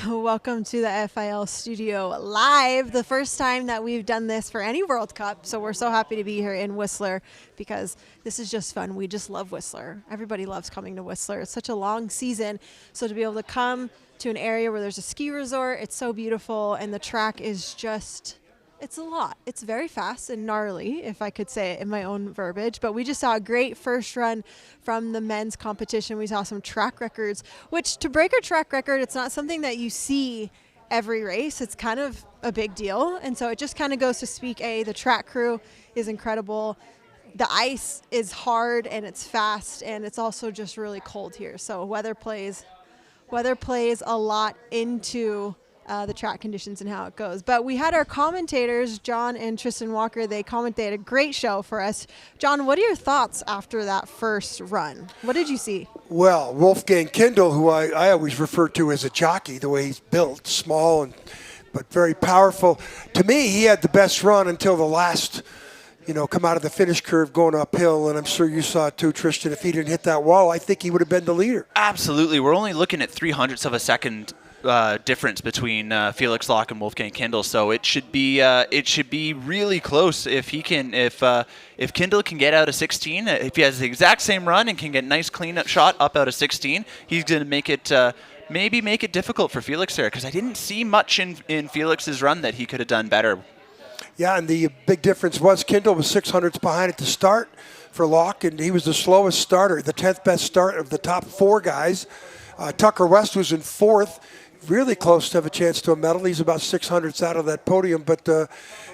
Welcome to the FIL Studio live, the first time that we've done this for any World Cup. So we're so happy to be here in Whistler because this is just fun. We just love Whistler. Everybody loves coming to Whistler. It's such a long season. So to be able to come to an area where there's a ski resort, it's so beautiful, and the track is just... it's a lot. It's very fast and gnarly, if I could say it in my own verbiage. But we just saw a great first run from the men's competition. We saw some track records, which to break a track record, it's not something that you see every race. It's kind of a big deal. And so it just kind of goes to speak, the track crew is incredible. The ice is hard and it's fast, and it's also just really cold here. So weather plays a lot into the track conditions and how it goes. But we had our commentators, John and Tristan Walker. They commentated a great show for us. John, what are your thoughts after that first run? What did you see? Well, Wolfgang Kindl, who I always refer to as a jockey, the way he's built, small but very powerful. To me, he had the best run until the last, come out of the finish curve going uphill, and I'm sure you saw it too, Tristan. If he didn't hit that wall, I think he would have been the leader. Absolutely. We're only looking at 0.03 of a second difference between Felix Locke and Wolfgang Kindl, so it should be really close if Kindl can get out of 16. If he has the exact same run and can get a nice clean shot up out of 16, he's going to make it maybe make it difficult for Felix there, because I didn't see much in Felix's run that he could have done better. Yeah, and the big difference was Kindl was 600ths behind at the start for Locke, and he was the slowest starter, the 10th best start of the top four guys. Tucker West was in fourth, really close to have a chance to a medal. He's about 600ths out of that podium, but the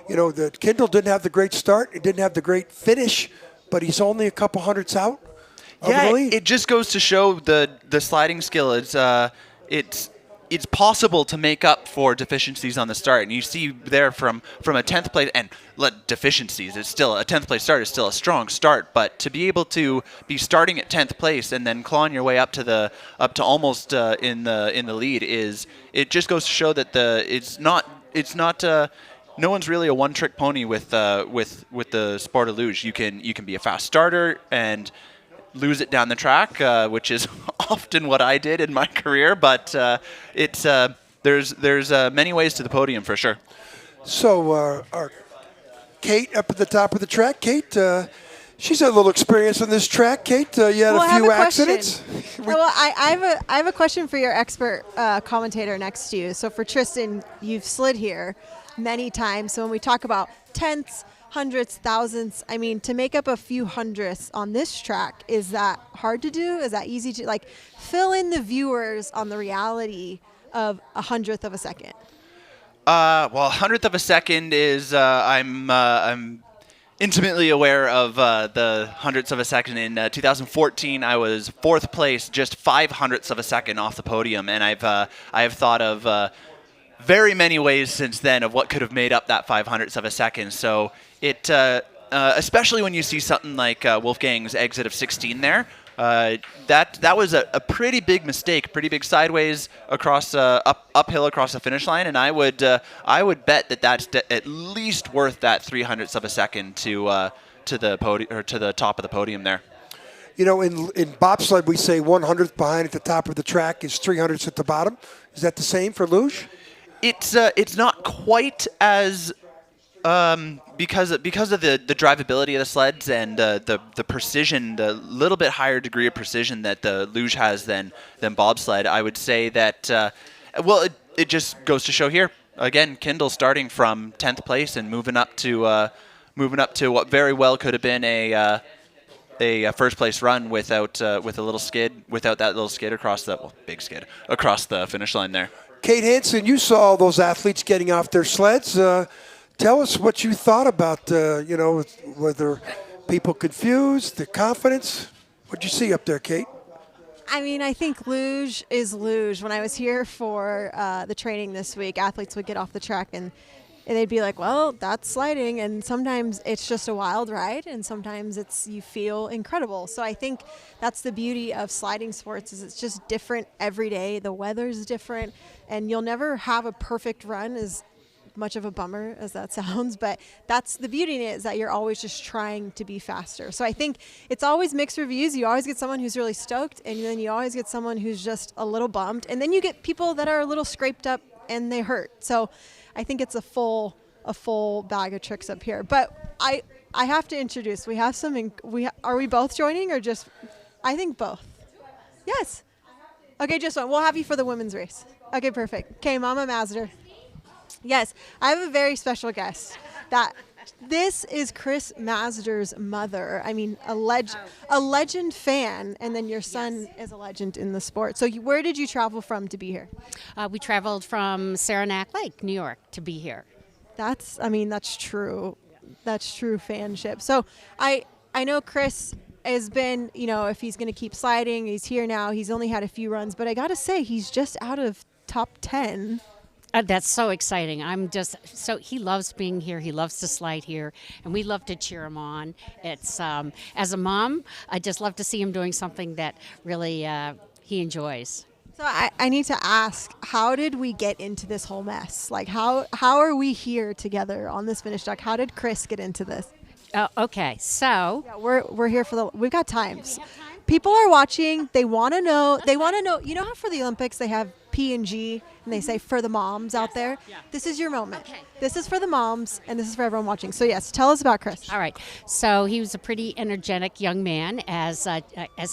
Kindl didn't have the great start. He didn't have the great finish, but he's only a couple hundredths out of the lead. It just goes to show the sliding skill. It's possible to make up for deficiencies on the start, and you see there from a 10th place, and deficiencies, it's still a 10th place start is still a strong start, but to be able to be starting at 10th place and then clawing your way up to almost in the lead it just goes to show that it's not no one's really a one-trick pony with the sport of luge. You can be a fast starter and lose it down the track, which is often what I did in my career. But there's many ways to the podium for sure. So our Kate up at the top of the track. Kate, she's had a little experience on this track. Kate, you had a few accidents. Well, I have a question for your expert commentator next to you. So for Tristan, you've slid here many times. So when we talk about tenths, hundredths, thousandths, I mean, to make up a few hundredths on this track, is that hard to do? Is that easy to, fill in the viewers on the reality of a hundredth of a second? Well, a hundredth of a second is, I'm intimately aware of the hundredths of a second. In 2014, I was fourth place, just 500ths of a second off the podium, and I've thought of very many ways since then of what could have made up that 500ths of a second. So it, especially when you see something like Wolfgang's exit of 16 there, that was a pretty big mistake, pretty big sideways across uphill across the finish line, and I would bet that that's at least worth that 300ths of a second to the podium or to the top of the podium there. In bobsled we say 100th behind at the top of the track is 300ths at the bottom. Is that the same for luge? It's not quite as because of the drivability of the sleds and the precision, the little bit higher degree of precision that the luge has than bobsled. I would say that it just goes to show here again, Kindl starting from 10th place and moving up to what very well could have been a first place run without that little skid across the finish line there. Kate Hansen, you saw all those athletes getting off their sleds. Tell us what you thought about, whether people confused, the confidence. What'd you see up there, Kate? I mean, I think luge is luge. When I was here for the training this week, athletes would get off the track and they'd be like, well, that's sliding. And sometimes it's just a wild ride, and sometimes you feel incredible. So I think that's the beauty of sliding sports, is it's just different every day. The weather's different, and you'll never have a perfect run, as much of a bummer as that sounds, but that's the beauty in it, is that you're always just trying to be faster. So I think it's always mixed reviews. You always get someone who's really stoked, and then you always get someone who's just a little bummed, and then you get people that are a little scraped up and they hurt. So I think it's a full bag of tricks up here. But I have to introduce. We have some. Are we both joining or just? I think both. Yes. Okay, just one. We'll have you for the women's race. Okay, perfect. Okay, Mama Mazder. Yes, I have a very special guest. This is Chris Mazder's mother. I mean, a legend fan, and then your son is a legend in the sport. So where did you travel from to be here? We traveled from Saranac Lake, New York, to be here. That's true. That's true fanship. So I know Chris has been, if he's going to keep sliding, he's here now. He's only had a few runs, but I got to say, he's just out of top 10. That's so exciting. He loves being here. He loves to slide here, and we love to cheer him on. It's, as a mom, I just love to see him doing something that really he enjoys. So I need to ask, how did we get into this whole mess? Like, how are we here together on this finish deck? How did Chris get into this? Okay, so yeah, we're here we've got times. People are watching. They want to know. You know how for the Olympics they have P&G and they say for the moms out there? Yeah. This is your moment. Okay. This is for the moms, and this is for everyone watching. So yes, tell us about Chris. All right. So he was a pretty energetic young man as a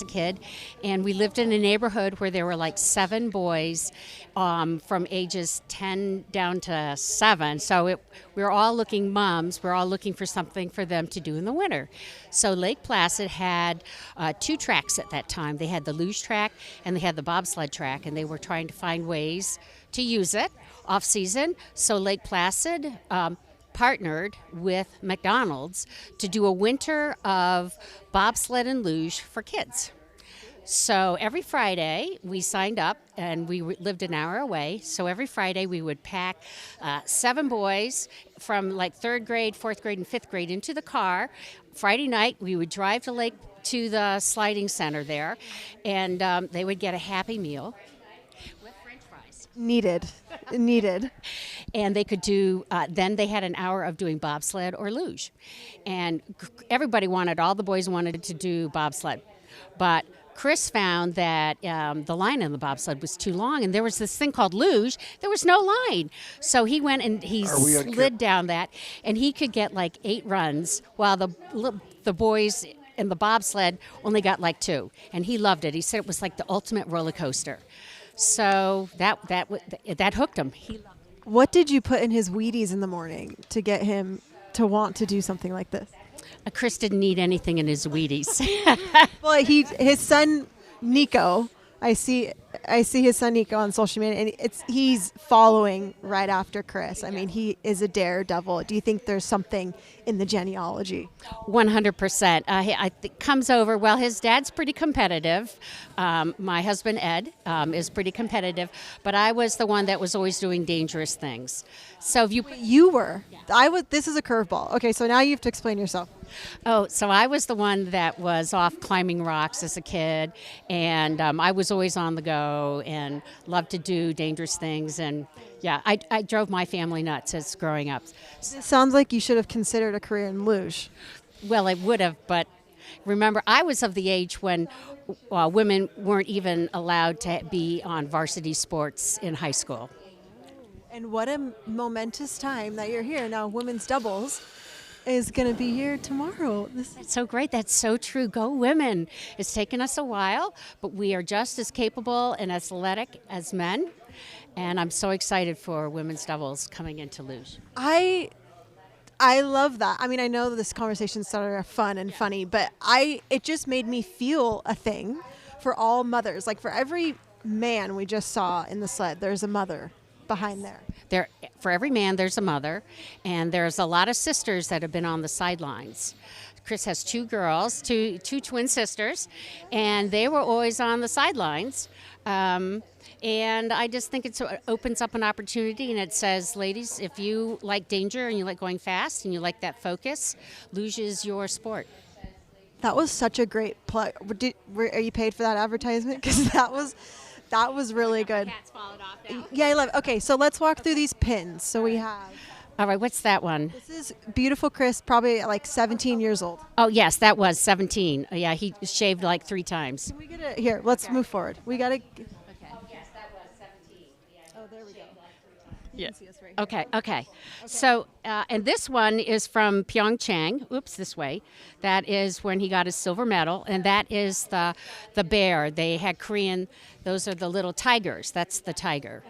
kid, and we lived in a neighborhood where there were like 7 boys from ages 10 down to 7. So we were all looking for something for them to do in the winter. So Lake Placid had 2 tracks at that time. They had the luge track and they had the bobsled track, and they were trying to find ways to use it off season. So Lake Placid partnered with McDonald's to do a winter of bobsled and luge for kids. So every Friday we signed up, and we lived an hour away. So every Friday we would pack 7 boys from like 3rd grade, 4th grade, and 5th grade into the car. Friday night we would drive to the sliding center there, and they would get a Happy Meal with French fries. Needed. And they could do, then they had an hour of doing bobsled or luge. And all the boys wanted to do bobsled. But Chris found that the line on the bobsled was too long, and there was this thing called luge. There was no line. So he went and he slid down that, and he could get like 8 runs, while the boys in the bobsled only got like 2. And he loved it. He said it was like the ultimate roller coaster. So that hooked him. He loved it. What did you put in his Wheaties in the morning to get him to want to do something like this? Chris didn't need anything in his Wheaties. Well, his son Nico, I see his son Nico on social media, and he's following right after Chris. I mean, he is a daredevil. Do you think there's something in the genealogy? 100%. I think comes over. Well, his dad's pretty competitive. My husband Ed is pretty competitive, but I was the one that was always doing dangerous things. So if you were, yeah. This is a curveball. Okay, so now you have to explain yourself. Oh, so I was the one that was off climbing rocks as a kid, and I was always on the go and loved to do dangerous things. And yeah, I drove my family nuts as growing up. It sounds like you should have considered a career in luge. Well, I would have, but remember, I was of the age when women weren't even allowed to be on varsity sports in high school. And what a momentous time that you're here. Now, women's doubles is going to be here tomorrow. That's so great. That's so true. Go women. It's taken us a while, but we are just as capable and athletic as men. And I'm so excited for women's doubles coming into luge. I love that. I mean, I know this conversation started fun and funny, but it just made me feel a thing for all mothers. Like for every man we just saw in the sled, there's a mother behind there. For every man, there's a mother, and there's a lot of sisters that have been on the sidelines. Chris has 2 girls, two twin sisters, and they were always on the sidelines. And I just think it opens up an opportunity, and it says, ladies, if you like danger and you like going fast and you like that focus, luge is your sport. That was such a great plug. Are you paid for that advertisement? Because that was really good. Cats followed off now. Yeah, I love it. Okay, so let's walk through these pins. So we have All right, what's that one? This is beautiful Chris, probably like 17 years old. Oh, yes, that was 17. Yeah, he shaved like 3 times. Can we get it here? Let's move forward. We got to. Okay. Yes, that was 17. Oh, there we go. Yeah. Can see us right here. Okay. So, and this one is from Pyeongchang. Oops, this way. That is when he got his silver medal, and that is the bear. They had Korean. Those are the little tigers. That's the tiger.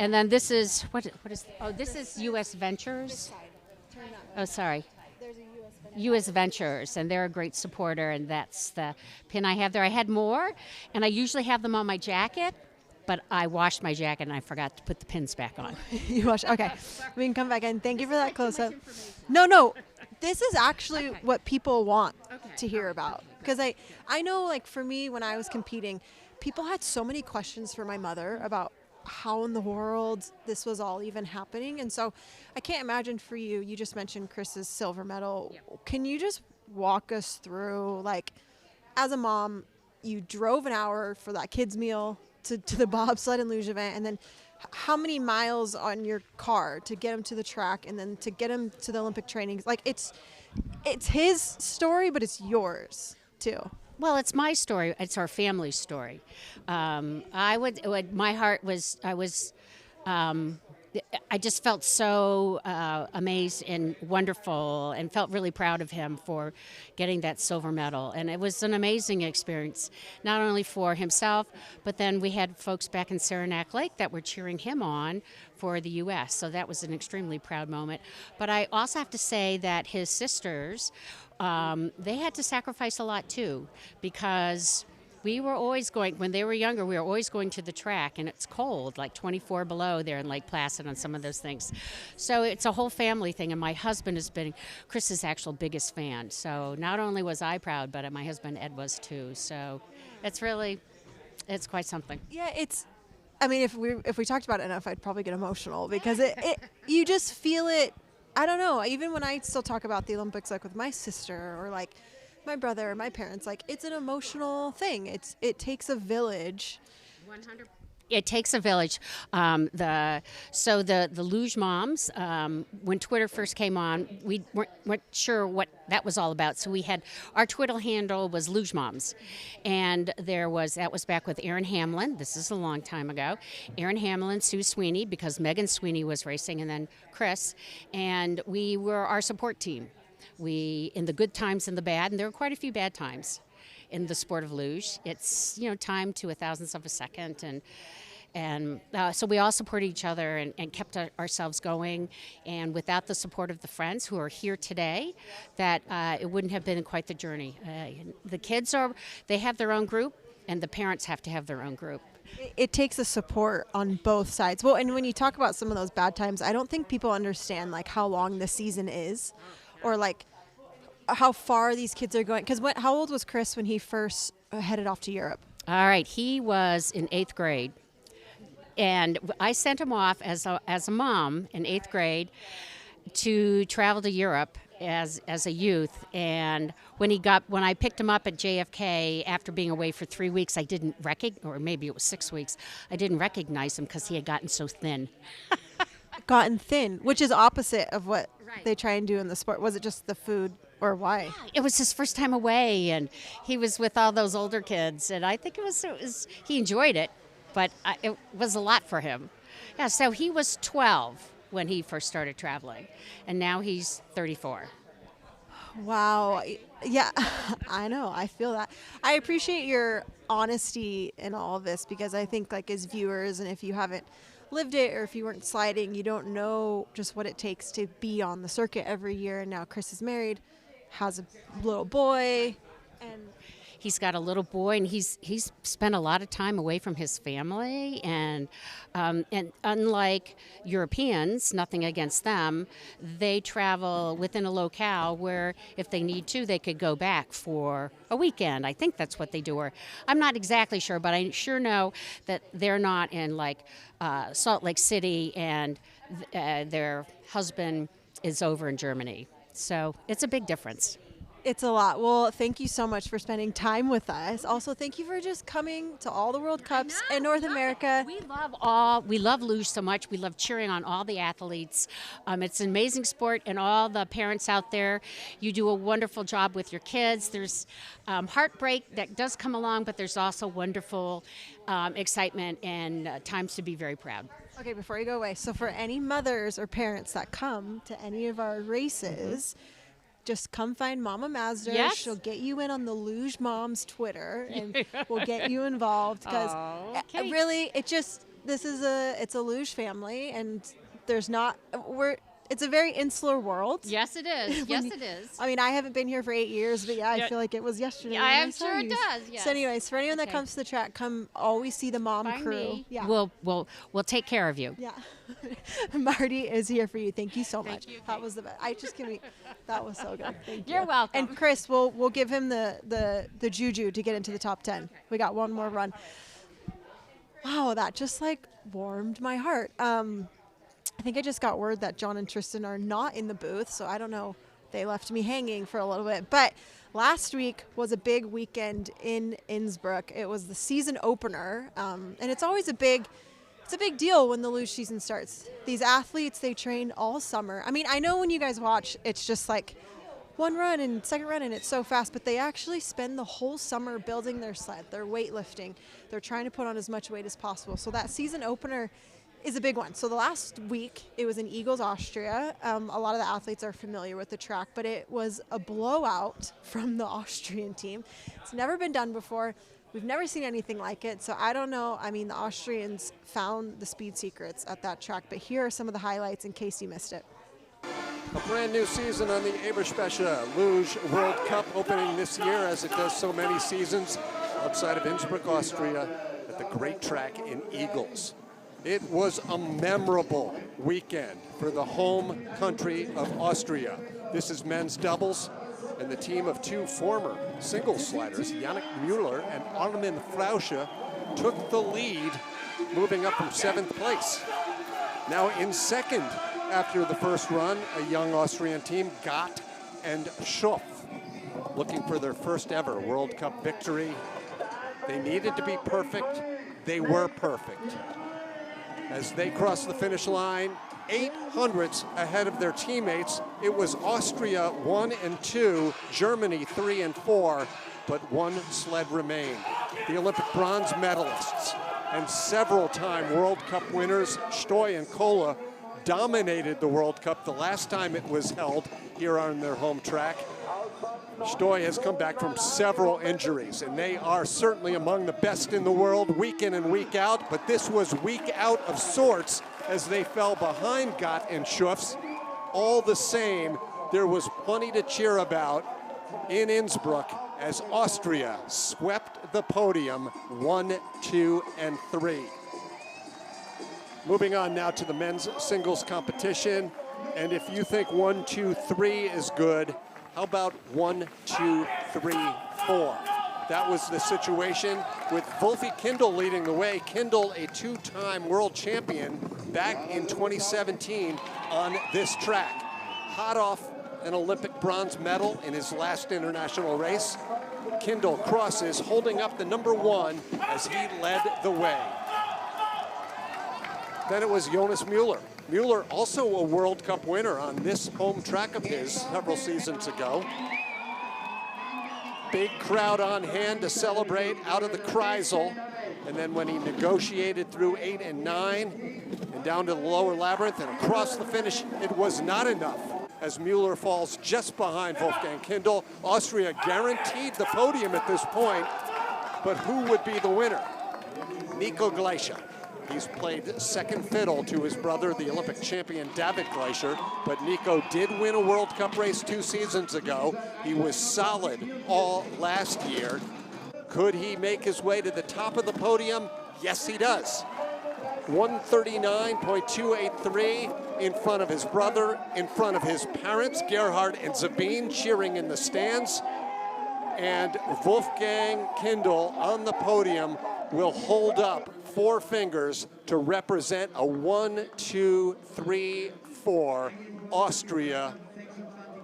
And then this is what is? Oh, this is U.S. Ventures. Oh, sorry. There's a U.S. U.S. Ventures, and they're a great supporter, and that's the pin I have there. I had more, and I usually have them on my jacket, but I washed my jacket and I forgot to put the pins back on. You watch. Okay, we can come back in. Thank you for that close up. No, this is actually what people want to hear about, because I know, like, for me when I was competing, people had so many questions for my mother about how in the world this was all even happening, and so I can't imagine for you. You just mentioned Chris's silver medal. Can you just walk us through, like, as a mom, you drove an hour for that kids meal to the bobsled and luge event, and then how many miles on your car to get him to the track and then to get him to the Olympic trainings? Like, it's his story, but it's yours too. Well, it's my story. It's our family's story. My heart was, I just felt so amazed and wonderful, and felt really proud of him for getting that silver medal. And it was an amazing experience, not only for himself, but then we had folks back in Saranac Lake that were cheering him on for the U.S. So that was an extremely proud moment. But I also have to say that his sisters, they had to sacrifice a lot too, because we were always going, when they were younger, we were always going to the track, and it's cold, like 24 below there in Lake Placid on some of those things. So it's a whole family thing, and my husband has been Chris's actual biggest fan. So not only was I proud, but my husband Ed was too. So it's quite something. Yeah, I mean, if we talked about it enough, I'd probably get emotional, because it you just feel it. I don't know. Even when I still talk about the Olympics, like with my sister or like my brother or my parents, like, it's an emotional thing. It takes a village. 100%. It takes a village. The Luge moms, when Twitter first came on, we weren't sure what that was all about. So we had, our Twitter handle was Luge moms, and that was back with Erin Hamlin. This is a long time ago. Erin Hamlin, Sue Sweeney, because Megan Sweeney was racing, and then Chris, and we were our support team. We, in the good times and the bad, and there were quite a few bad times in the sport of luge. It's, time to a thousandth of a second, and so we all supported each other and kept ourselves going. And without the support of the friends who are here today, that it wouldn't have been quite the journey. The kids they have their own group, and the parents have to have their own group. It takes a support on both sides. Well, and when you talk about some of those bad times, I don't think people understand, like, how long the season is, or like how far these kids are going. Because how old was Chris when he first headed off to Europe? All right, he was in 8th grade. And I sent him off as a mom in 8th grade to travel to Europe as a youth. And when I picked him up at JFK after being away for 3 weeks, I didn't or maybe it was 6 weeks, I didn't recognize him because he had gotten so thin. Gotten thin, which is opposite of what they try and do in the sport. Was it just the food, or why? It was his first time away, and he was with all those older kids, and I think it was he enjoyed it, but it was a lot for him. Yeah, so he was 12 when he first started traveling, and now he's 34. Wow. Yeah, I know. I feel that. I appreciate your honesty in all of this, because I think, like, as viewers, and if you haven't lived it, or if you weren't sliding, you don't know just what it takes to be on the circuit every year. And now Chris is married, has a little boy, and he's got a little boy, and he's spent a lot of time away from his family, and unlike Europeans, nothing against them, they travel within a locale where if they need to, they could go back for a weekend. I think that's what they do, or I'm not exactly sure, but I sure know that they're not in like Salt Lake City, and their husband is over in Germany. So it's a big difference. It's a lot. Well, thank you so much for spending time with us. Also, thank you for just coming to all the World Cups in North America. We love Luge so much. We love cheering on all the athletes. It's an amazing sport, and all the parents out there, you do a wonderful job with your kids. There's heartbreak that does come along, but there's also wonderful excitement and times to be very proud. Okay, before you go away, so for any mothers or parents that come to any of our races, just come find Mama Mazda. Yes. She'll get you in on the Luge Moms Twitter, and we'll get you involved because Okay. really, it's a Luge family, and it's a very insular world. Yes, it is. Yes, it is. I mean, I haven't been here for 8 years, but I Yeah. feel like it was yesterday. Yeah, when I'm I saw sure it you. does, yes. So, anyways, for anyone that Okay. comes to the track, come always see the mom Find crew. me. Yeah. We'll take care of you. Yeah. Marty is here for you. Thank you so much. you. That was the best. That was so good. Thank you. You're welcome. And Chris, we'll give him the juju to get into the top 10. We got one more run. Wow, that just warmed my heart. I think I just got word that John and Tristan are not in the booth, so I don't know. They left me hanging for a little bit. But last week was a big weekend in Innsbruck. It was the season opener, and it's always a big deal when the Luge season starts. These athletes, they train all summer. I mean, I know when you guys watch, it's just one run and second run and it's so fast, but they actually spend the whole summer building their sled. They're weightlifting. They're trying to put on as much weight as possible. So that season opener is a big one. So the last week, it was in Eagles, Austria. A lot of the athletes are familiar with the track, but it was a blowout from the Austrian team. It's never been done before. We've never seen anything like it, so I don't know. I mean, the Austrians found the speed secrets at that track, but here are some of the highlights in case you missed it. A brand new season on the Eberspecher Luge World Cup opening this year, as it does so many seasons outside of Innsbruck, Austria, at the great track in Eagles. It was a memorable weekend for the home country of Austria. This is men's doubles, and the team of two former singles sliders, Yannick Müller and Armin Frausche, took the lead, moving up from 7th place. Now in second after the first run, a young Austrian team, Gott and Schoff, looking for their first ever World Cup victory. They needed to be perfect. They were perfect. As they crossed the finish line, 800ths ahead of their teammates. It was Austria 1 and 2, Germany 3 and 4, but one sled remained. The Olympic bronze medalists and several-time World Cup winners, Stoy and Kola, dominated the World Cup the last time it was held here on their home track. Stoy has come back from several injuries, and they are certainly among the best in the world week in and week out, but this was week out of sorts as they fell behind Gott and Schuffs. All the same, there was plenty to cheer about in Innsbruck as Austria swept the podium 1, 2, and 3. Moving on now to the men's singles competition, and if you think 1, 2, 3 is good, how about 1, 2, 3, 4? That was the situation with Wolfie Kindle leading the way. Kindle, a two-time world champion back in 2017 on this track. Hot off an Olympic bronze medal in his last international race. Kindle crosses, holding up the number 1 as he led the way. Then it was Jonas Müller. Müller, also a World Cup winner on this home track of his several seasons ago. Big crowd on hand to celebrate out of the Kreisel. And then when he negotiated through 8 and 9 and down to the lower labyrinth and across the finish, it was not enough as Müller falls just behind Wolfgang Kindl. Austria guaranteed the podium at this point, but who would be the winner? Nico Gleicher. He's played second fiddle to his brother, the Olympic champion David Gleicher, but Nico did win a World Cup race 2 seasons ago. He was solid all last year. Could he make his way to the top of the podium? Yes, he does. 139.283 in front of his brother, in front of his parents, Gerhard and Sabine, cheering in the stands. And Wolfgang Kindl on the podium will hold up 4 fingers to represent a 1, 2, 3, 4 Austria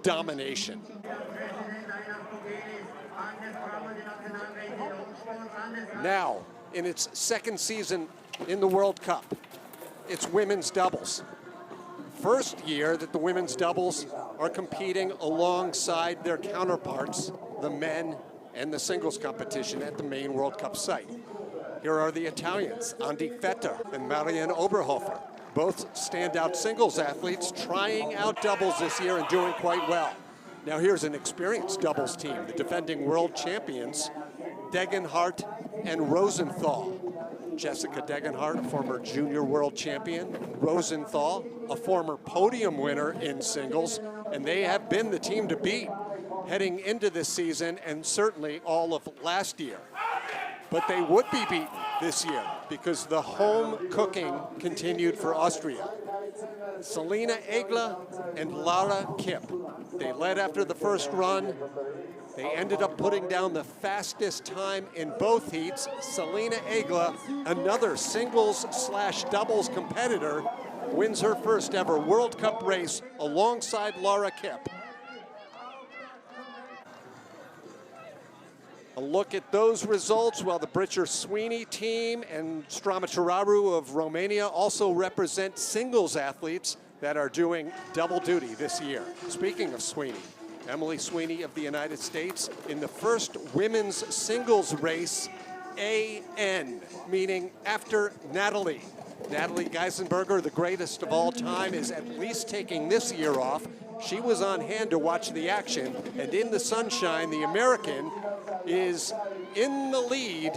domination. Now, in its second season in the World Cup, it's women's doubles. First year that the women's doubles are competing alongside their counterparts, the men and the singles competition at the main World Cup site. Here are the Italians, Andi Vetter and Marianne Oberhofer, both standout singles athletes trying out doubles this year and doing quite well. Now here's an experienced doubles team, the defending world champions, Degenhardt and Rosenthal. Jessica Degenhardt, a former junior world champion, Rosenthal, a former podium winner in singles, and they have been the team to beat heading into this season and certainly all of last year. But they would be beaten this year because the home cooking continued for Austria. Selina Egler and Lara Kipp. They led after the first run. They ended up putting down the fastest time in both heats. Selina Egler, another singles/doubles competitor, wins her first ever World Cup race alongside Lara Kipp. A look at those results, while the Britcher Sweeney team and Stramatraru of Romania also represent singles athletes that are doing double duty this year. Speaking of Sweeney, Emily Sweeney of the United States in the first women's singles race, AN, meaning after Natalie. Natalie Geisenberger, the greatest of all time, is at least taking this year off. She was on hand to watch the action, and in the sunshine, the American is in the lead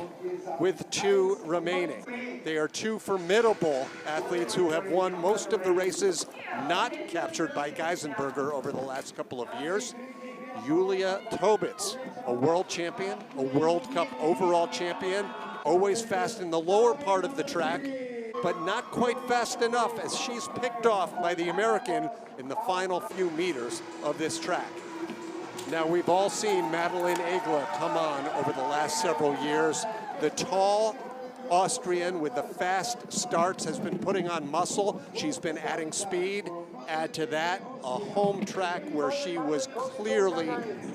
with 2 remaining. They are 2 formidable athletes who have won most of the races not captured by Geisenberger over the last couple of years. Yulia Tobits, a world champion, a World Cup overall champion, always fast in the lower part of the track, but not quite fast enough as she's picked off by the American in the final few meters of this track. Now, we've all seen Madeleine Egler come on over the last several years. The tall Austrian with the fast starts has been putting on muscle. She's been adding speed. Add to that a home track where she was clearly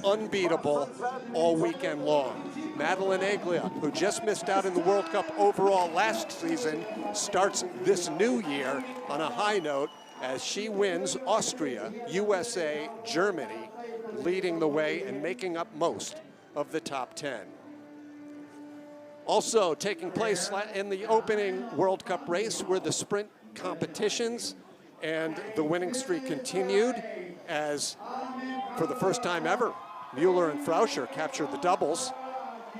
unbeatable all weekend long. Madeleine Egler, who just missed out in the World Cup overall last season, starts this new year on a high note as she wins Austria, USA, Germany, leading the way and making up most of the top 10. Also taking place in the opening World Cup race were the sprint competitions, and the winning streak continued as, for the first time ever, Mueller and Frauscher captured the doubles.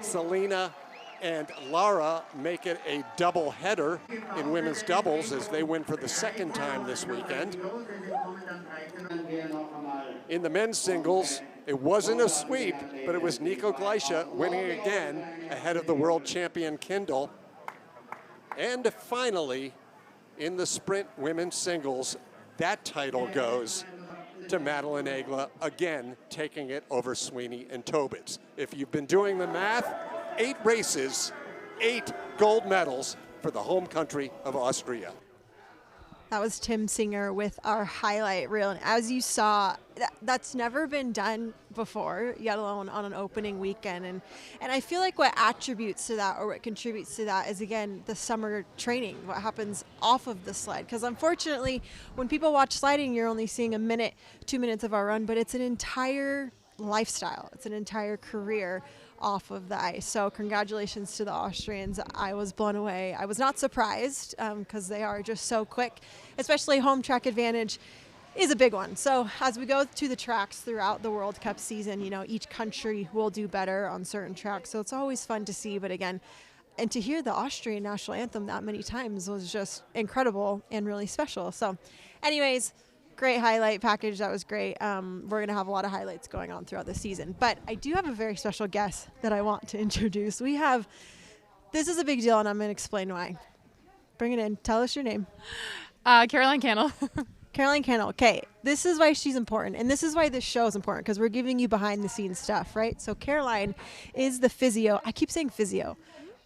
Selina and Lara make it a double header in women's doubles as they win for the second time this weekend. In the men's singles, it wasn't a sweep, but it was Nico Gleische winning again ahead of the world champion Kindle. And finally, in the sprint women's singles, that title goes to Madeleine Egler, again taking it over Sweeney and Tobits. If you've been doing the math, 8 races, 8 gold medals for the home country of Austria. That was Tim Singer with our highlight reel. And as you saw, that's never been done before, yet alone on an opening weekend. And I feel like what attributes to that, or what contributes to that, is, again, the summer training, what happens off of the sled. Because unfortunately, when people watch sliding, you're only seeing a minute, 2 minutes of our run, but it's an entire lifestyle. It's an entire career off of the ice. So congratulations to the Austrians. I was blown away. I was not surprised because they are just so quick, especially home track advantage is a big one. So as we go to the tracks throughout the World Cup season, you know, each country will do better on certain tracks. So it's always fun to see. But again, and to hear the Austrian national anthem that many times was just incredible and really special. So anyways, great highlight package. That was great. We're going to have a lot of highlights going on throughout the season. But I do have a very special guest that I want to introduce. This is a big deal, and I'm going to explain why. Bring it in. Tell us your name. Caroline Cannell. Caroline Cannell. Okay, this is why she's important, and this is why this show is important, because we're giving you behind-the-scenes stuff, right? So Caroline is the physio. I keep saying physio.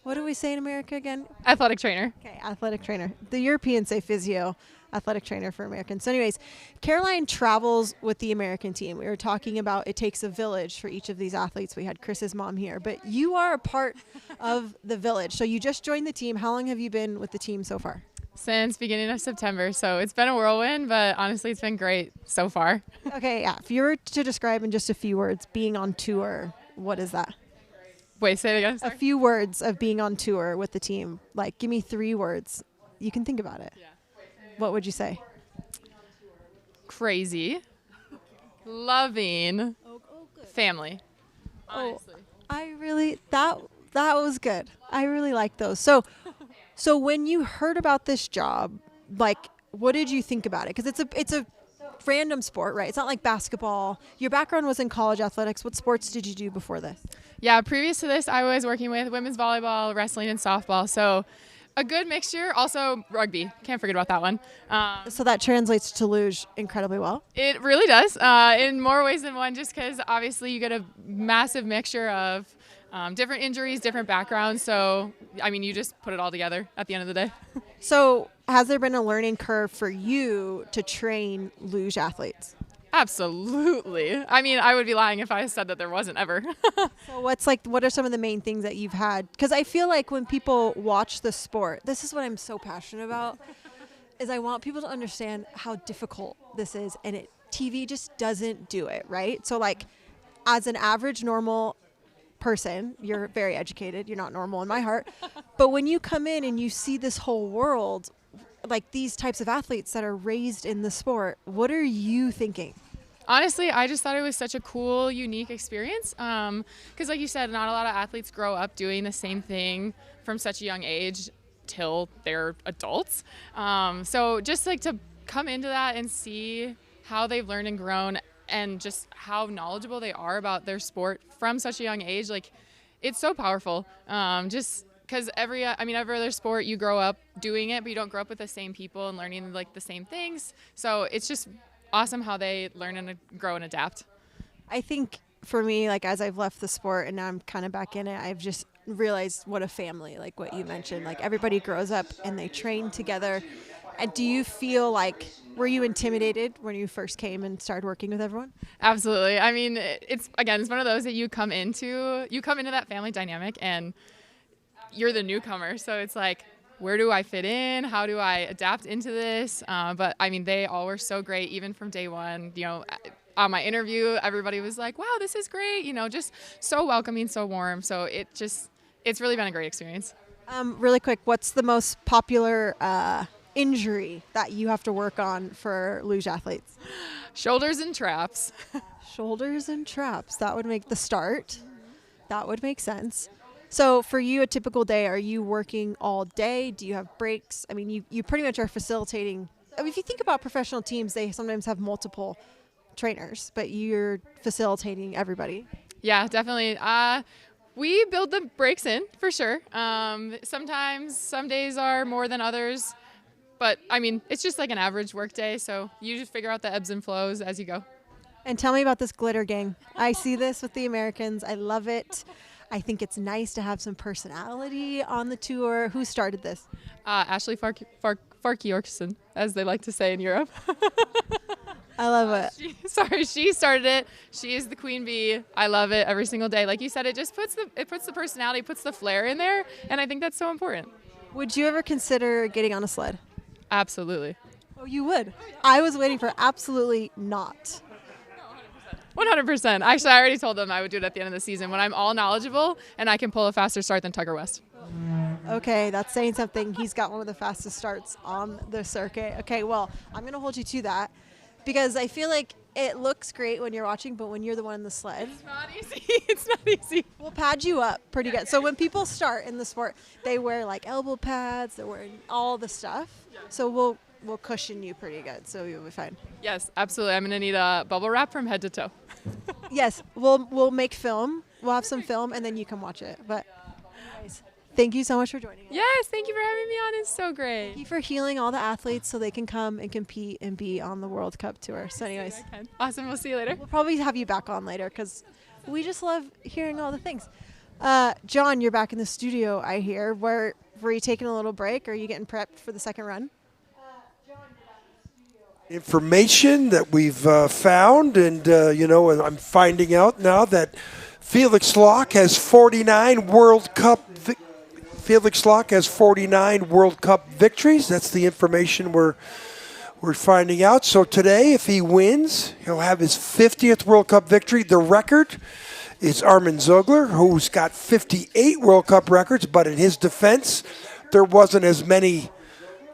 What do we say in America again? Athletic trainer. Okay, athletic trainer. The Europeans say physio, athletic trainer for Americans. So anyways, Caroline travels with the American team. We were talking about it takes a village for each of these athletes. We had Chris's mom here, but you are a part of the village. So you just joined the team. How long have you been with the team so far? Since beginning of September. So it's been a whirlwind, but honestly, it's been great so far. Okay, yeah. If you were to describe in just a few words being on tour, what is that? Wait, say it again. A Sorry. few words of being on tour with the team. Like, give me 3 words. You can think about it. Yeah. What would you say? Crazy. Loving. Family. Honestly. I really that was good. I really like those. So when you heard about this job, like, what did you think about it? Because it's a random sport, right? It's not like basketball. Your background was in college athletics. What sports did you do before this? Yeah, previous to this, I was working with women's volleyball, wrestling, and softball. So a good mixture. Also rugby. Can't forget about that one. So that translates to luge incredibly well. It really does, in more ways than one, just because obviously you get a massive mixture of different injuries, different backgrounds. So, I mean, you just put it all together at the end of the day. So has there been a learning curve for you to train luge athletes? Absolutely. I mean, I would be lying if I said that there wasn't ever. So what are some of the main things that you've had? Because I feel like when people watch the sport, this is what I'm so passionate about, is I want people to understand how difficult this is, and TV just doesn't do it, right? So like, as an average normal person, you're very educated, you're not normal in my heart, but when you come in and you see this whole world, like these types of athletes that are raised in the sport, what are you thinking? Honestly, I just thought it was such a cool, unique experience. Because like you said, not a lot of athletes grow up doing the same thing from such a young age till they're adults. So just like to come into that and see how they've learned and grown and just how knowledgeable they are about their sport from such a young age, like it's so powerful. Just because every other sport you grow up doing it, but you don't grow up with the same people and learning like the same things. So it's just awesome how they learn and grow and adapt. I think for me, like as I've left the sport and now I'm kind of back in it, I've just realized what a family, like what you mentioned, like everybody grows up and they train together. And do you feel like, were you intimidated when you first came and started working with everyone? Absolutely. I mean, it's one of those that you come into that family dynamic and you're the newcomer. So it's like, where do I fit in? How do I adapt into this? But I mean, they all were so great, even from day one. You know, on my interview, everybody was like, wow, this is great. You know, just so welcoming, so warm. So it's really been a great experience. Really quick, what's the most popular injury that you have to work on for luge athletes? Shoulders and traps. Shoulders and traps. That would make the start. That would make sense. So for you, a typical day, are you working all day? Do you have breaks? I mean, you pretty much are facilitating. I mean, if you think about professional teams, they sometimes have multiple trainers, but you're facilitating everybody. Yeah, definitely. We build the breaks in for sure. Sometimes some days are more than others, but I mean, it's just like an average work day. So you just figure out the ebbs and flows as you go. And tell me about this glitter gang. I see this with the Americans. I love it. I think it's nice to have some personality on the tour. Who started this? Ashley Fark-Yorkson, as they like to say in Europe. I love it. She started it. She is the queen bee. I love it every single day. Like you said, it just puts the personality, puts the flair in there, and I think that's so important. Would you ever consider getting on a sled? Absolutely. Oh, you would? I was waiting for absolutely not. 100%. Actually, I already told them I would do it at the end of the season when I'm all knowledgeable and I can pull a faster start than Tucker West. Okay, that's saying something. He's got one of the fastest starts on the circuit. Okay, well, I'm going to hold you to that because I feel like it looks great when you're watching, but when you're the one in the sled. It's not easy. It's not easy. We'll pad you up pretty good. So when people start in the sport, they wear like elbow pads, they're wearing all the stuff. Yeah. So we'll cushion you pretty good, so you'll be fine. Yes, absolutely. I'm going to need a bubble wrap from head to toe. Yes, we'll make film. We'll have some film, and then you can watch it. But anyways, thank you so much for joining us. Yes, thank you for having me on. It's so great. Thank you for healing all the athletes so they can come and compete and be on the World Cup tour. So anyways. Awesome. We'll see you later. We'll probably have you back on later because we just love hearing all the things. John, you're back in the studio, I hear. Were you taking a little break, or are you getting prepped for the second run? Information that we've found, and I'm finding out now that Felix Locke has 49 World Cup. Felix Locke has 49 World Cup victories. That's the information we're finding out. So today, if he wins, he'll have his 50th World Cup victory. The record is Armin Zogler, who's got 58 World Cup records, but in his defense, there wasn't as many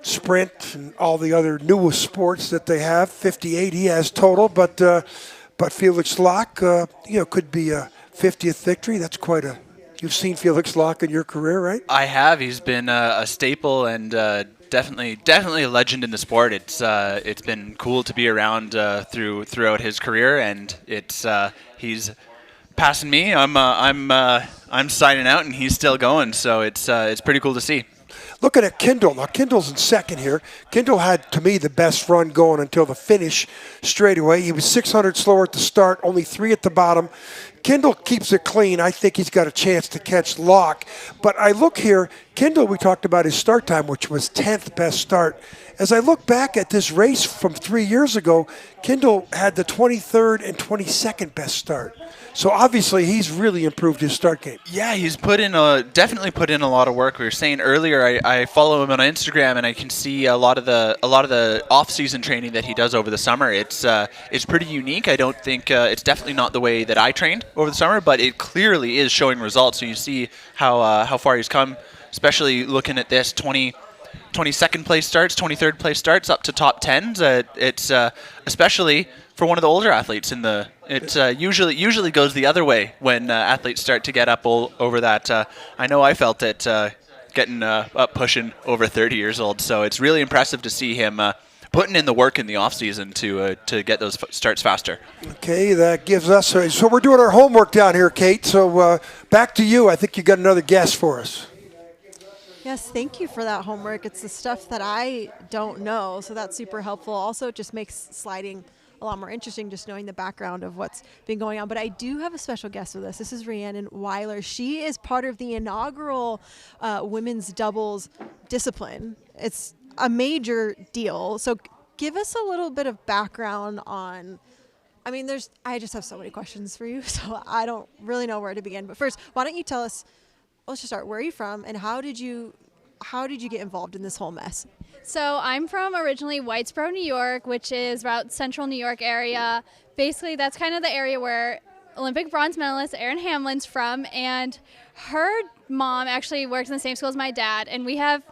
sprint and all the other newest sports that they have. 58 he has total, but Felix Locke, could be a 50th victory. That's quite a. You've seen Felix Locke in your career, right? I have. He's been a staple and definitely a legend in the sport. It's been cool to be around throughout his career, and he's passing me. I'm signing out, and he's still going. So it's pretty cool to see. Looking at Kindle. Now, Kindle's in second here. Kindle had, to me, the best run going until the finish straightaway. He was 600 slower at the start, only 3 at the bottom. Kindle keeps it clean. I think he's got a chance to catch Locke. But I look here, Kindle, we talked about his start time, which was 10th best start. As I look back at this race from 3 years ago, Kindle had the 23rd and 22nd best start. So obviously he's really improved his start game. Yeah, he's definitely put in a lot of work. We were saying earlier, I follow him on Instagram, and I can see a lot of the off-season training that he does over the summer. It's pretty unique. I don't think it's definitely not the way that I trained over the summer, but it clearly is showing results. So you see how far he's come, especially looking at this 22nd place starts, 23rd place starts, up to top 10s. It's especially for one of the older athletes it usually goes the other way when athletes start to get up over that. I know I felt it getting up pushing over 30 years old. So it's really impressive to see him putting in the work in the off season to get those starts faster. Okay, that gives us. So we're doing our homework down here, Kate. So back to you. I think you got another guest for us. Yes, thank you for that homework. It's the stuff that I don't know, so that's super helpful. Also, it just makes sliding a lot more interesting, just knowing the background of what's been going on. But I do have a special guest with us. This is Rhiannon Weiler. She is part of the inaugural women's doubles discipline. It's a major deal. So give us a little bit of background on, I just have so many questions for you, so I don't really know where to begin. But first, why don't you tell us, let's just start, where are you from, and how did you get involved in this whole mess? So I'm from originally Whitesboro, New York, which is about central New York area. Basically, that's kind of the area where Olympic bronze medalist Erin Hamlin's from, and her mom actually works in the same school as my dad, and we have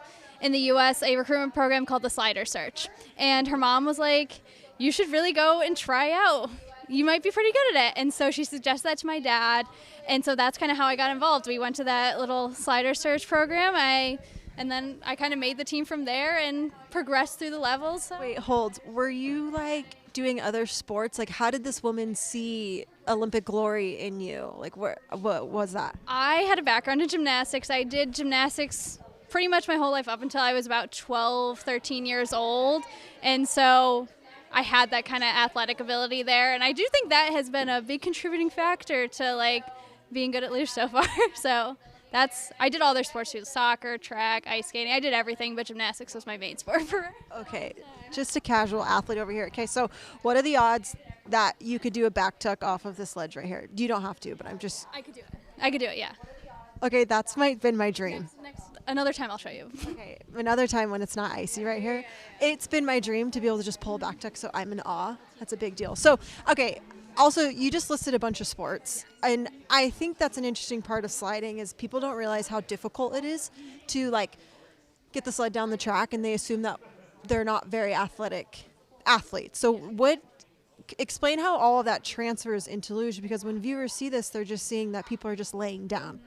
in the U.S. a recruitment program called the Slider Search. And her mom was like, you should really go and try out. You might be pretty good at it. And so she suggested that to my dad, and so that's kind of how I got involved. We went to that little Slider Search program. And then I kind of made the team from there and progressed through the levels. Wait, hold. Were you doing other sports? How did this woman see Olympic glory in you? What was that? I had a background in gymnastics. I did gymnastics pretty much my whole life up until I was about 12, 13 years old. And so I had that kind of athletic ability there. And I do think that has been a big contributing factor to being good at luge so far. So I did all their sports too: soccer, track, ice skating. I did everything, but gymnastics was my main sport for. Okay, just a casual athlete over here. Okay, so what are the odds that you could do a back tuck off of this ledge right here? You don't have to, but I'm just. I could do it. I could do it, yeah. Okay, that's been my dream. Another time I'll show you. Okay, another time when it's not icy right here. It's been my dream to be able to just pull a back tuck, so I'm in awe. That's a big deal. So, okay. Also, you just listed a bunch of sports, and I think that's an interesting part of sliding is people don't realize how difficult it is to get the sled down the track, and they assume that they're not very athletic athletes. So explain how all of that transfers into luge, because when viewers see this, they're just seeing that people are just laying down.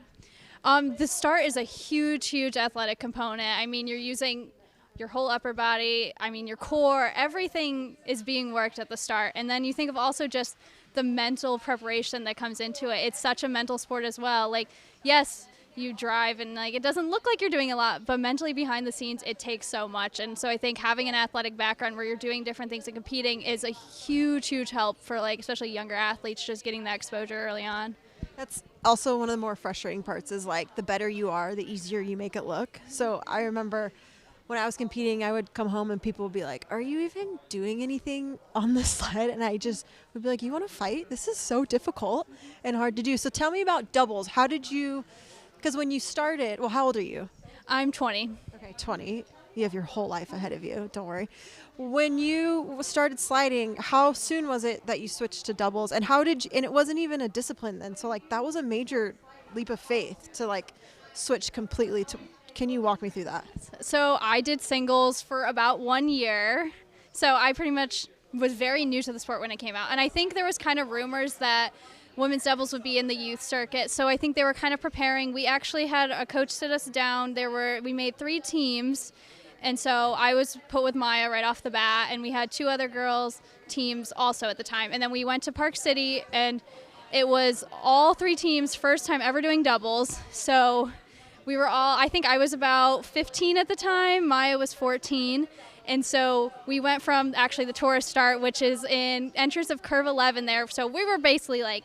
The start is a huge, huge athletic component. You're using your whole upper body, your core, everything is being worked at the start. And then you think of also just the mental preparation that comes into it. It's such a mental sport as well. Yes, you drive and it doesn't look like you're doing a lot, but mentally behind the scenes, it takes so much. And so I think having an athletic background where you're doing different things and competing is a huge, huge help for especially younger athletes, just getting that exposure early on. That's also one of the more frustrating parts is like the better you are, the easier you make it look. So I remember when I was competing, I would come home and people would be like, "Are you even doing anything on the sled?" And I just would be like, "You want to fight? This is so difficult and hard to do." So tell me about doubles. How did you, because when you started, well, how old are you? I'm 20. Okay, 20. You have your whole life ahead of you. Don't worry. When you started sliding, how soon was it that you switched to doubles? And how did you, and it wasn't even a discipline then. So like that was a major leap of faith to like switch completely to, can you walk me through that? So I did singles for about 1 year. So I pretty much was very new to the sport when it came out. And I think there was kind of rumors that women's doubles would be in the youth circuit. So I think they were kind of preparing. We actually had a coach sit us down. We made 3 teams. And so I was put with Maya right off the bat, and we had 2 other girls teams also at the time. And then we went to Park City, and it was all 3 teams, first time ever doing doubles. So we were all, I think I was about 15 at the time, Maya was 14. And so we went from actually the tourist start, which is in entrance of curve 11 there. So we were basically like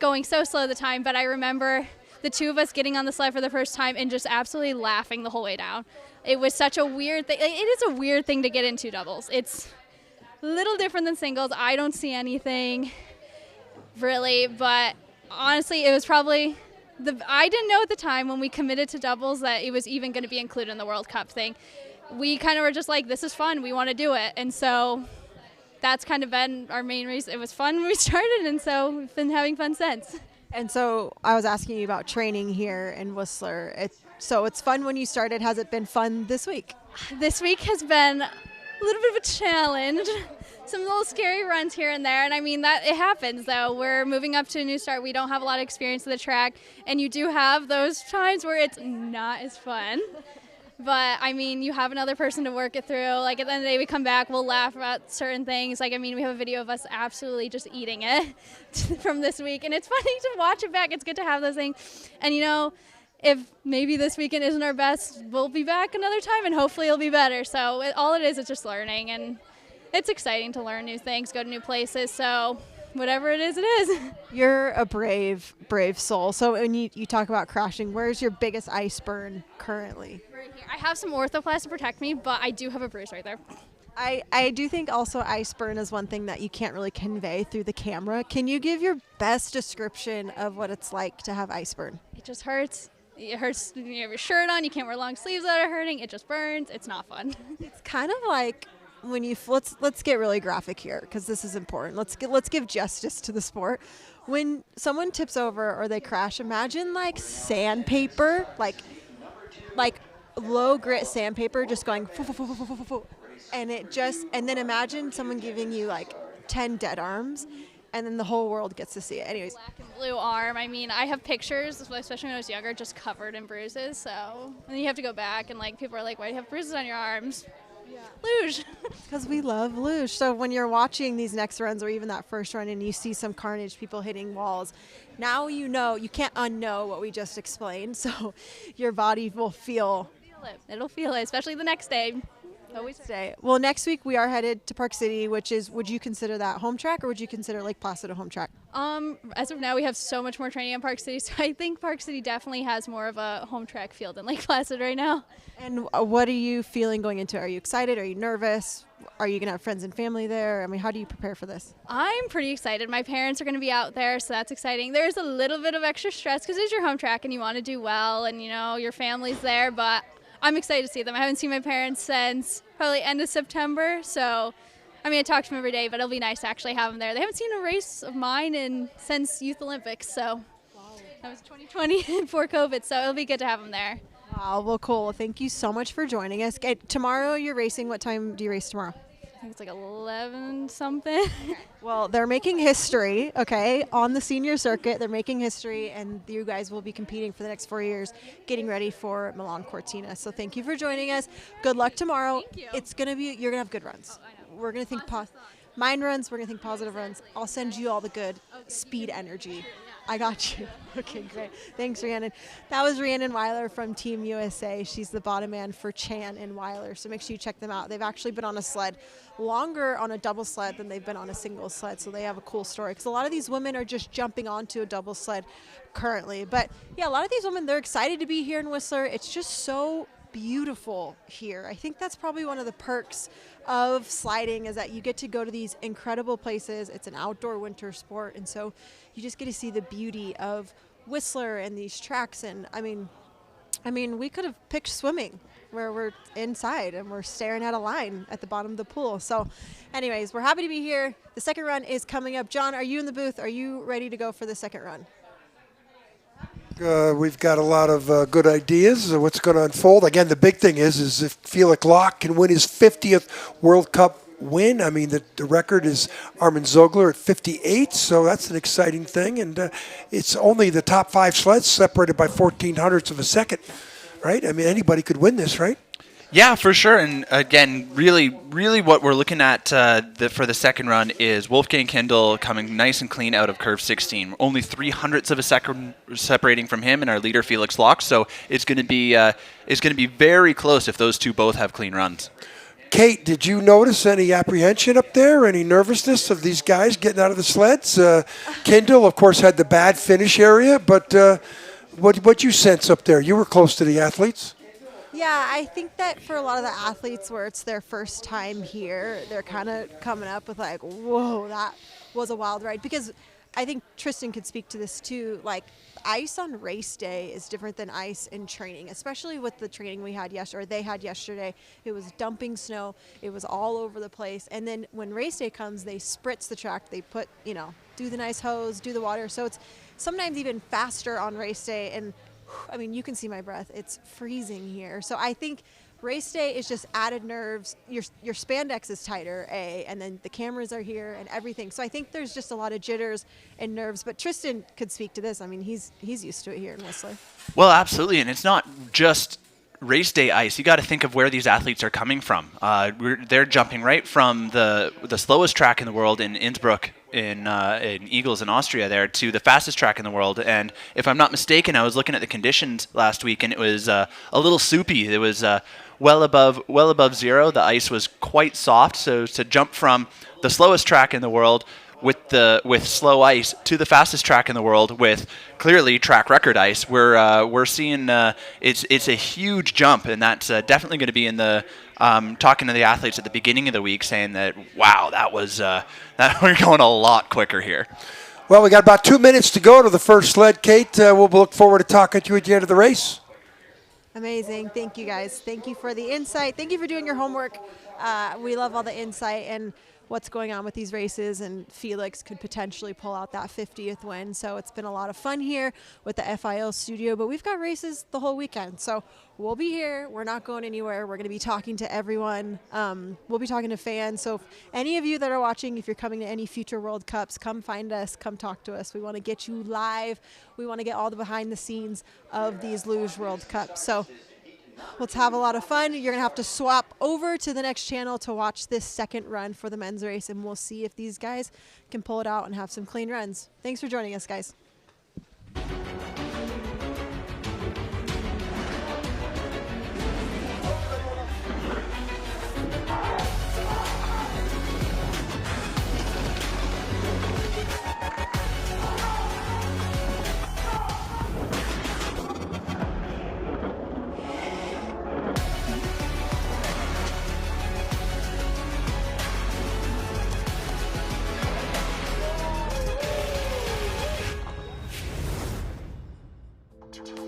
going so slow at the time, but I remember the 2 of us getting on the sled for the first time and just absolutely laughing the whole way down. It was such a weird thing. It is a weird thing to get into doubles. It's a little different than singles. I don't see anything really, but honestly, it was probably I didn't know at the time when we committed to doubles that it was even going to be included in the World Cup thing. We kind of were just like, this is fun. We want to do it. And so that's kind of been our main reason. It was fun when we started, and so we've been having fun since. And so I was asking you about training here in Whistler. So it's fun when you started. Has it been fun this week? This week has been a little bit of a challenge. Some little scary runs here and there. And I mean, that it happens though. We're moving up to a new start. We don't have a lot of experience with the track. And you do have those times where it's not as fun. But I mean, you have another person to work it through. Like at the end of the day, we come back, we'll laugh about certain things. Like, I mean, we have a video of us absolutely just eating it from this week. And it's funny to watch it back. It's good to have those things. And you know, if maybe this weekend isn't our best, we'll be back another time and hopefully it'll be better. So all it is just learning, and it's exciting to learn new things, go to new places. So whatever it is. You're a brave soul. So when you talk about crashing, where's your biggest ice burn currently? Right here. I have some orthoplast to protect me, but I do have a bruise right there. I do think also ice burn is one thing that you can't really convey through the camera. Can you give your best description of what it's like to have ice burn? It just hurts. It hurts when you have your shirt on. You can't wear long sleeves without it hurting. It just burns. It's not fun. It's kind of like when you let's get really graphic here because this is important. Let's give justice to the sport. When someone tips over or they crash, imagine like sandpaper, like low grit sandpaper just going foo, foo, foo, foo, foo, foo, foo. And then imagine someone giving you like 10 dead arms, and then the whole world gets to see it. Anyways. Black and blue arm. I mean, I have pictures, especially when I was younger, just covered in bruises. So, and then you have to go back, and like people are like, "Why do you have bruises on your arms?" Yeah. Luge. Because we love luge. So when you're watching these next runs or even that first run and you see some carnage, people hitting walls, now you know you can't unknow what we just explained. So your body will feel it. It'll feel it, especially the next day. Always day. Well, next week we are headed to Park City, which is, would you consider that home track or would you consider Lake Placid a home track? As of now, we have so much more training in Park City, so I think Park City definitely has more of a home track field than Lake Placid right now. And what are you feeling going into it? Are you excited? Are you nervous? Are you going to have friends and family there? I mean, how do you prepare for this? I'm pretty excited. My parents are going to be out there, so that's exciting. There's a little bit of extra stress because it's your home track and you want to do well and, you know, your family's there, but I'm excited to see them. I haven't seen my parents since probably end of September, so I mean, I talk to them every day, but it'll be nice to actually have them there. They haven't seen a race of mine since Youth Olympics, so that was 2020 before COVID, so it'll be good to have them there. Wow, well, cool. Thank you so much for joining us. Tomorrow you're racing. What time do you race tomorrow? I think it's like 11 something. Well, they're making history, okay, on the senior circuit. They're making history, and you guys will be competing for the next 4 years, getting ready for Milan Cortina. So thank you for joining us. Good luck tomorrow. Thank you. You're gonna have good runs. Oh, I know. We're gonna think Mine runs, we're going to think positive runs. I'll send you all the good speed energy. I got you. Okay, great. Thanks, Rhiannon. That was Rhiannon Weiler from Team USA. She's the bottom man for Chan and Weiler, so make sure you check them out. They've actually been on a sled longer on a double sled than they've been on a single sled, so they have a cool story. Because a lot of these women are just jumping onto a double sled currently. But yeah, a lot of these women, they're excited to be here in Whistler. It's just so beautiful here. I think that's probably one of the perks of sliding is that you get to go to these incredible places. It's an outdoor winter sport, and so you just get to see the beauty of Whistler and these tracks. And I mean, we could have picked swimming where we're inside and we're staring at a line at the bottom of the pool. So anyways, we're happy to be here. The second run is coming up. John, are you in the booth? Are you ready to go for the second run? We've got a lot of good ideas of what's going to unfold. Again, the big thing is if Felix Locke can win his 50th World Cup win. I mean, the record is Armin Zogler at 58, so that's an exciting thing. And it's only the top 5 sleds separated by 0.14 of a second, right? I mean, anybody could win this, right? Yeah, for sure. And again, really what we're looking at for the second run is Wolfgang Kindle coming nice and clean out of curve 16. Only 0.03 of a second separating from him and our leader, Felix Locke. So it's going to be very close if those two both have clean runs. Kate, did you notice any apprehension up there, any nervousness of these guys getting out of the sleds? Kindle, of course, had the bad finish area, but what you sense up there? You were close to the athletes. Yeah, I think that for a lot of the athletes where it's their first time here, they're kind of coming up with like, whoa, that was a wild ride. Because I think Tristan could speak to this too. Like, ice on race day is different than ice in training, especially with the training we had yesterday, or they had yesterday. It was dumping snow. It was all over the place. And then when race day comes, they spritz the track. They put, do the nice hose, do the water. So it's sometimes even faster on race day. And I mean, you can see my breath. It's freezing here. So I think race day is just added nerves. Your spandex is tighter, and then the cameras are here and everything. So I think there's just a lot of jitters and nerves. But Tristan could speak to this. I mean, he's used to it here in Whistler. Well, absolutely. And it's not just race day ice. You got to think of where these athletes are coming from. They're jumping right from the slowest track in the world in Innsbruck in Eagles in Austria there to the fastest track in the world. And if I'm not mistaken, I was looking at the conditions last week and it was a little soupy. It was well above zero. The ice was quite soft. So to jump from the slowest track in the world with slow ice to the fastest track in the world with clearly track record ice, we're seeing it's a huge jump, and that's definitely going to be in the talking to the athletes at the beginning of the week, saying that wow, that we're going a lot quicker here. Well, we got about 2 minutes to go to the first sled, Kate. We'll look forward to talking to you at the end of the race. Amazing. Thank you, guys. Thank you for the insight. Thank you for doing your homework. We love all the insight and what's going on with these races, and Felix could potentially pull out that 50th win. So it's been a lot of fun here with the FIL Studio, but we've got races the whole weekend. So we'll be here. We're not going anywhere. We're going to be talking to everyone. We'll be talking to fans. So if any of you that are watching, if you're coming to any future World Cups, come find us, come talk to us. We want to get you live. We want to get all the behind the scenes of these Luge World Cups. So let's have a lot of fun. You're going to have to swap over to the next channel to watch this second run for the men's race, and we'll see if these guys can pull it out and have some clean runs. Thanks for joining us, guys.